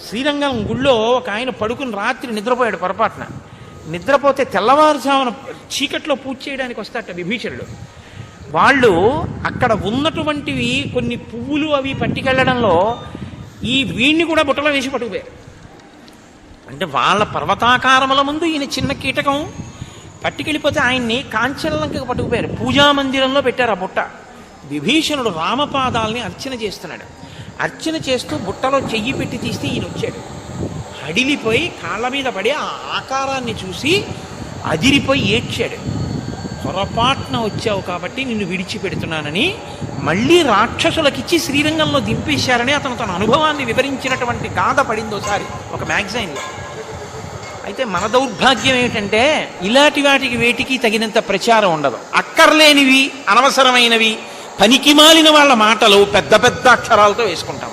శ్రీరంగం గుళ్ళో ఒక ఆయన పడుకుని రాత్రి నిద్రపోయాడు పొరపాటున. నిద్రపోతే తెల్లవారుజామున చీకట్లో పూజ చేయడానికి వస్తాట విభీషణుడు. వాళ్ళు అక్కడ ఉన్నటువంటివి కొన్ని పువ్వులు అవి పట్టుకెళ్లడంలో ఈ వీణ్ణి కూడా బుట్టలో వేసి పట్టుకుపోయారు. అంటే వాళ్ళ పర్వతాకారముల ముందు ఈయన చిన్న కీటకం పట్టుకెళ్ళిపోతే ఆయన్ని కాంచనలంకకు పట్టుకుపోయారు. పూజామందిరంలో పెట్టారు ఆ బుట్ట. విభీషణుడు రామపాదాలని అర్చన చేస్తున్నాడు. అర్చన చేస్తూ బుట్టలో చెయ్యి పెట్టి తీస్తే ఈయన వచ్చాడు. హడిలిపోయి కాళ్ళ మీద పడి ఆ ఆకారాన్ని చూసి అదిరిపోయి ఏడ్చాడు. పొరపాటున వచ్చావు కాబట్టి నిన్ను విడిచిపెడుతున్నానని మళ్ళీ రాక్షసులకిచ్చి శ్రీరంగంలో దింపేశారని అతను తన అనుభవాన్ని వివరించినటువంటి గాథ పడింది ఒకసారి ఒక మ్యాగజైన్లో. అయితే మన దౌర్భాగ్యం ఏమిటంటే ఇలాంటి వాటికి వేటికి తగినంత ప్రచారం ఉండదు. అక్కర్లేనివి, అనవసరమైనవి, పనికిమాలిన వాళ్ళ మాటలు పెద్ద పెద్ద అక్షరాలతో వేసుకుంటాం.